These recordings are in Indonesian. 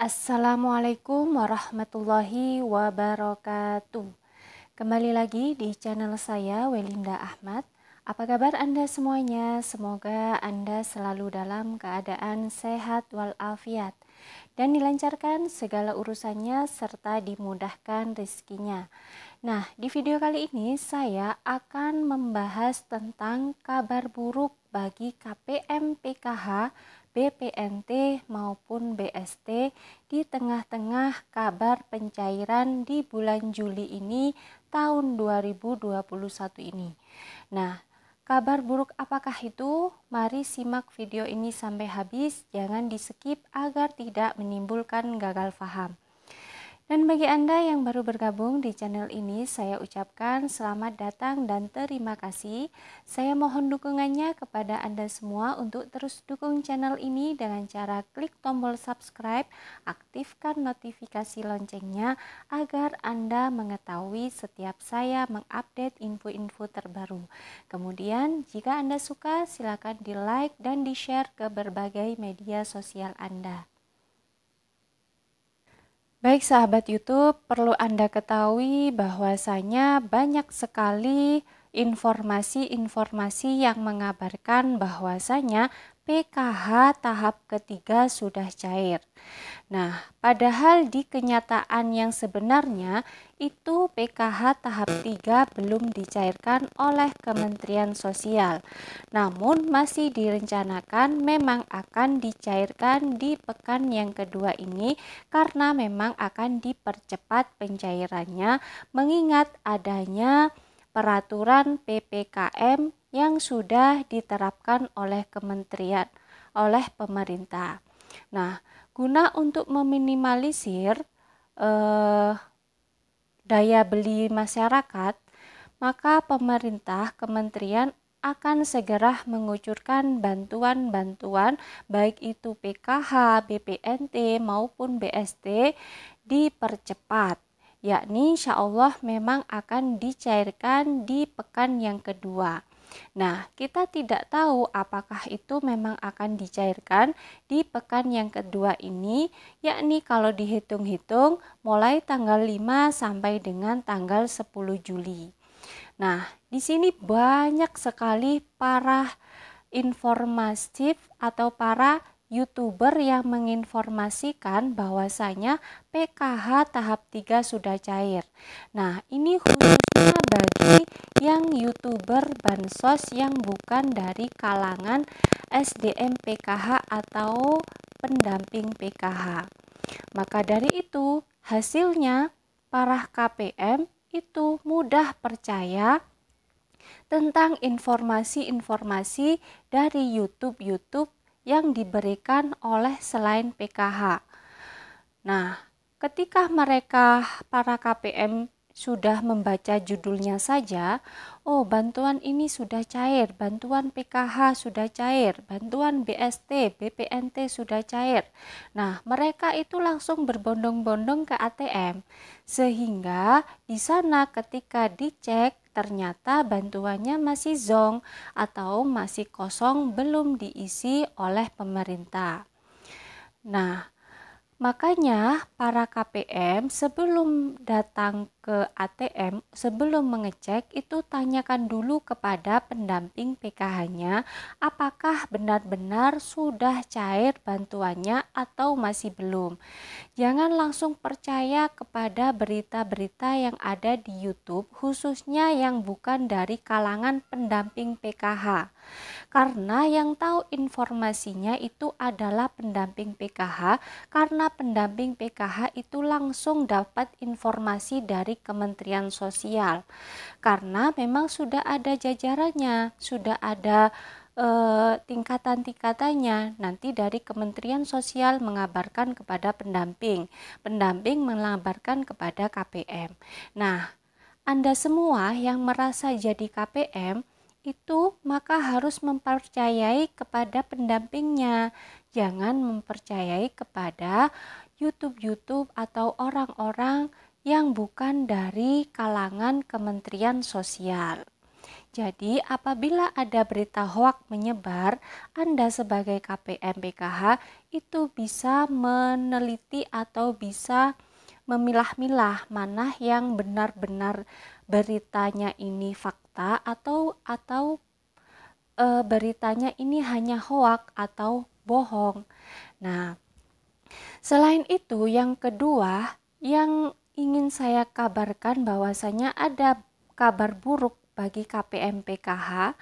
Assalamualaikum warahmatullahi wabarakatuh. Kembali lagi di channel saya, Welinda Ahmad. Apa kabar Anda semuanya? Semoga Anda selalu dalam keadaan sehat walafiat dan dilancarkan segala urusannya serta dimudahkan rezekinya. Nah, di video kali ini saya akan membahas tentang kabar buruk bagi KPM PKH, BPNT maupun BST di tengah-tengah kabar pencairan di bulan Juli ini tahun 2021 ini. Nah, kabar buruk apakah itu? Mari simak video ini sampai habis, jangan di-skip agar tidak menimbulkan gagal paham. Dan bagi Anda yang baru bergabung di channel ini, saya ucapkan selamat datang dan terima kasih. Saya mohon dukungannya kepada Anda semua untuk terus dukung channel ini dengan cara klik tombol subscribe, aktifkan notifikasi loncengnya agar Anda mengetahui setiap saya mengupdate info-info terbaru. Kemudian, jika Anda suka, silakan di-like dan di-share ke berbagai media sosial Anda. Baik sahabat YouTube, perlu Anda ketahui bahwasanya banyak sekali informasi-informasi yang mengabarkan bahwasanya PKH tahap ketiga sudah cair. Nah, padahal di kenyataan yang sebenarnya itu PKH tahap 3 belum dicairkan oleh Kementerian Sosial. Namun masih direncanakan memang akan dicairkan di pekan yang kedua ini karena memang akan dipercepat pencairannya mengingat adanya peraturan PPKM yang sudah diterapkan oleh pemerintah. Nah, guna untuk meminimalisir daya beli masyarakat, maka kementerian akan segera mengucurkan bantuan-bantuan baik itu PKH, BPNT maupun BST dipercepat, yakni insya Allah memang akan dicairkan di pekan yang kedua. Nah, kita tidak tahu apakah itu memang akan dicairkan di pekan yang kedua ini, yakni kalau dihitung-hitung mulai tanggal 5 sampai dengan tanggal 10 Juli. Nah, di sini banyak sekali para informatif atau para YouTuber yang menginformasikan bahwasanya PKH tahap 3 sudah cair. Nah, ini khususnya bagi yang YouTuber bansos yang bukan dari kalangan SDM PKH atau pendamping PKH. Maka dari itu, hasilnya para KPM itu mudah percaya tentang informasi-informasi dari YouTube yang diberikan oleh selain PKH. Nah, ketika para KPM sudah membaca judulnya saja, oh bantuan ini sudah cair, bantuan PKH sudah cair, bantuan BST, BPNT sudah cair. Nah, mereka itu langsung berbondong-bondong ke ATM, sehingga di sana ketika dicek ternyata bantuannya masih zonk atau masih kosong belum diisi oleh pemerintah. Nah, makanya para KPM sebelum datang ke ATM, sebelum mengecek itu tanyakan dulu kepada pendamping PKH-nya apakah benar-benar sudah cair bantuannya atau masih belum. Jangan langsung percaya kepada berita-berita yang ada di YouTube, khususnya yang bukan dari kalangan pendamping PKH. Karena yang tahu informasinya itu adalah pendamping PKH, karena pendamping PKH itu langsung dapat informasi dari Kementerian Sosial. Karena memang sudah ada jajarannya, sudah ada tingkatan-tingkatannya. Nanti dari Kementerian Sosial mengabarkan kepada pendamping mengabarkan kepada KPM. Nah, Anda semua yang merasa jadi KPM itu maka harus mempercayai kepada pendampingnya. Jangan mempercayai kepada YouTube atau orang-orang yang bukan dari kalangan Kementerian Sosial. Jadi, apabila ada berita hoaks menyebar, Anda sebagai KPM PKH itu bisa meneliti atau bisa memilah-milah mana yang benar-benar beritanya ini fakta atau beritanya ini hanya hoaks atau bohong. Nah, selain itu, yang kedua yang ingin saya kabarkan bahwasanya ada kabar buruk bagi KPM PKH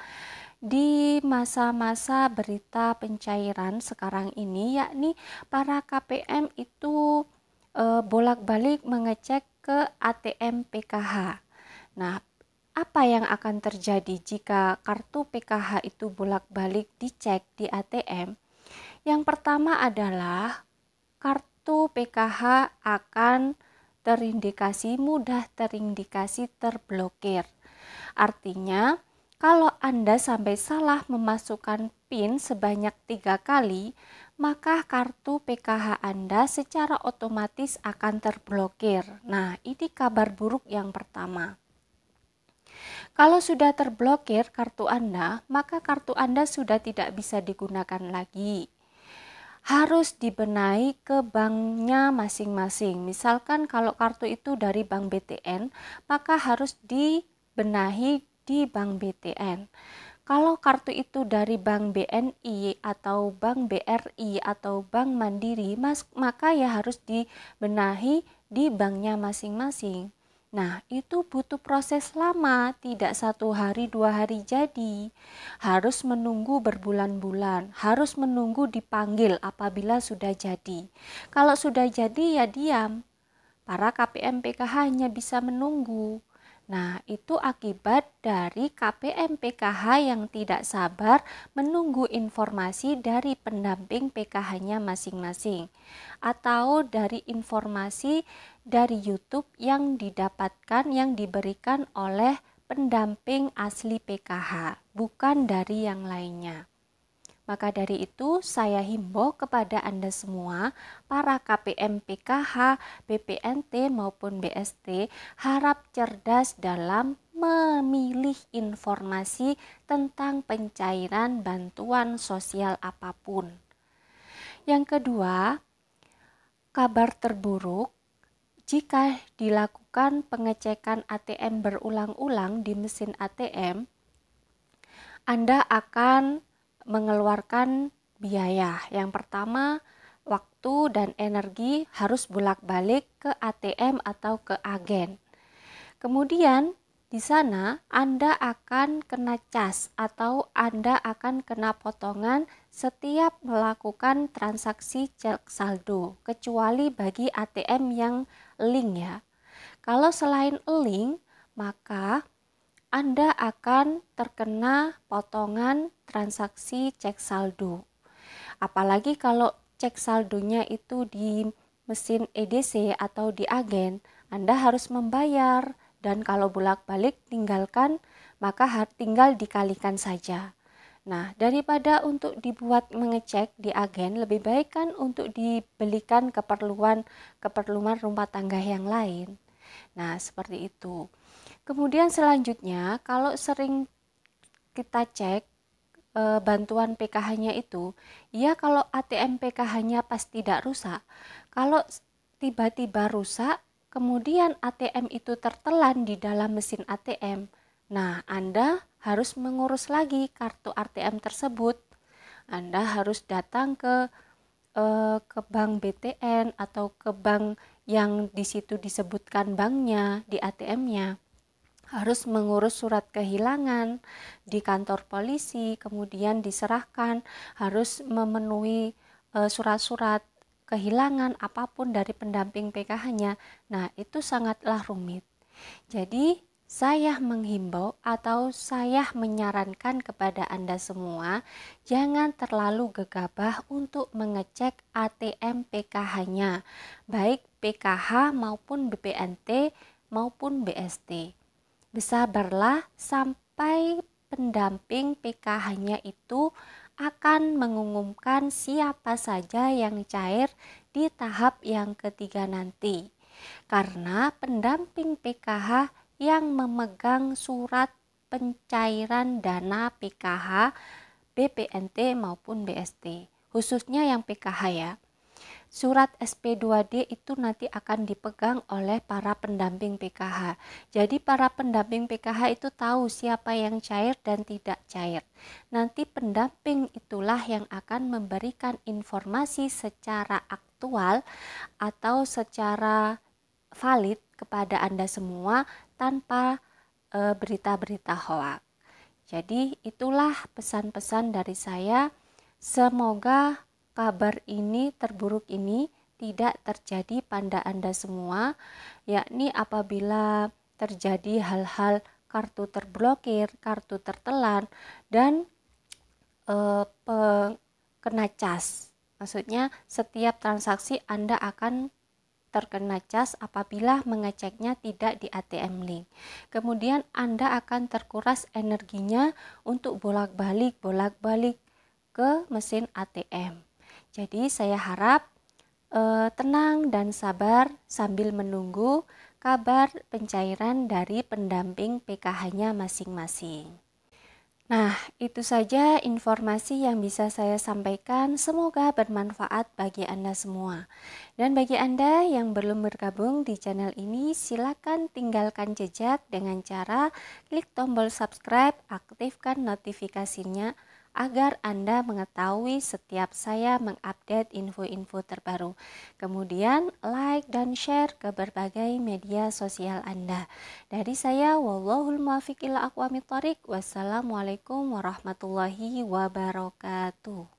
di masa-masa berita pencairan sekarang ini, yakni para KPM itu bolak-balik mengecek ke ATM PKH. Nah, apa yang akan terjadi jika kartu PKH itu bolak-balik dicek di ATM? Yang pertama adalah kartu PKH akan mudah terindikasi terblokir. Artinya, kalau Anda sampai salah memasukkan PIN sebanyak 3 kali, maka kartu PKH Anda secara otomatis akan terblokir. Nah, ini kabar buruk yang pertama. Kalau sudah terblokir kartu Anda, maka kartu Anda sudah tidak bisa digunakan lagi. Harus dibenahi ke banknya masing-masing. Misalkan kalau kartu itu dari Bank BTN, maka harus dibenahi di Bank BTN. Kalau kartu itu dari Bank BNI atau Bank BRI atau Bank Mandiri, maka ya harus dibenahi di banknya masing-masing. Nah, itu butuh proses lama, tidak 1 hari 2 hari jadi. Harus menunggu berbulan-bulan, harus menunggu dipanggil apabila sudah jadi. Kalau sudah jadi ya diam. Para KPM PKH hanya bisa menunggu. Nah, itu akibat dari KPM PKH yang tidak sabar menunggu informasi dari pendamping PKH-nya masing-masing, atau dari informasi dari YouTube yang diberikan oleh pendamping asli PKH, bukan dari yang lainnya. Maka dari itu, saya himbau kepada Anda semua, para KPM PKH, BPNT maupun BST, harap cerdas dalam memilih informasi tentang pencairan bantuan sosial apapun. Yang kedua, kabar terburuk, jika dilakukan pengecekan ATM berulang-ulang di mesin ATM, Anda akan mengeluarkan biaya. Yang pertama, waktu dan energi harus bolak-balik ke ATM atau ke agen. Kemudian di sana Anda akan kena cas atau Anda akan kena potongan setiap melakukan transaksi cek saldo, kecuali bagi ATM yang link ya. Kalau selain link, maka Anda akan terkena potongan transaksi cek saldo. Apalagi kalau cek saldonya itu di mesin EDC atau di agen, Anda harus membayar, dan kalau bolak-balik tinggalkan, maka tinggal dikalikan saja. Nah, daripada untuk dibuat mengecek di agen, lebih baik kan untuk dibelikan keperluan rumah tangga yang lain. Nah, seperti itu. Kemudian selanjutnya, kalau sering kita cek bantuan PKH-nya itu, ya kalau ATM PKH-nya pas tidak rusak, kalau tiba-tiba rusak, kemudian ATM itu tertelan di dalam mesin ATM, nah Anda harus mengurus lagi kartu ATM tersebut. Anda harus datang ke bank BTN atau ke bank yang di situ disebutkan banknya di ATM-nya. Harus mengurus surat kehilangan di kantor polisi, kemudian diserahkan, harus memenuhi surat-surat kehilangan apapun dari pendamping PKH-nya. Nah, itu sangatlah rumit. Jadi, saya menghimbau atau saya menyarankan kepada Anda semua, jangan terlalu gegabah untuk mengecek ATM PKH-nya, baik PKH maupun BPNT maupun BST. Bersabarlah sampai pendamping PKH-nya itu akan mengumumkan siapa saja yang cair di tahap yang ketiga nanti. Karena pendamping PKH yang memegang surat pencairan dana PKH, BPNT maupun BST. Khususnya yang PKH ya. Surat SP2D itu nanti akan dipegang oleh para pendamping PKH. Jadi para pendamping PKH itu tahu siapa yang cair dan tidak cair. Nanti pendamping itulah yang akan memberikan informasi secara aktual atau secara valid kepada Anda semua tanpa berita-berita hoak. Jadi itulah pesan-pesan dari saya. Semoga kabar ini terburuk ini tidak terjadi pada Anda semua, yakni apabila terjadi hal-hal kartu terblokir, kartu tertelan, dan kena cas. Maksudnya setiap transaksi Anda akan terkena cas apabila mengeceknya tidak di ATM Link. Kemudian Anda akan terkuras energinya untuk bolak-balik ke mesin ATM. Jadi saya harap tenang dan sabar sambil menunggu kabar pencairan dari pendamping PKH-nya masing-masing. Nah, itu saja informasi yang bisa saya sampaikan. Semoga bermanfaat bagi Anda semua. Dan bagi Anda yang belum bergabung di channel ini, silakan tinggalkan jejak dengan cara klik tombol subscribe, aktifkan notifikasinya agar Anda mengetahui setiap saya mengupdate info-info terbaru. Kemudian like dan share ke berbagai media sosial Anda. Dari saya, wallahul muwaffiq ila aqwamit thoriq. Wassalamualaikum warahmatullahi wabarakatuh.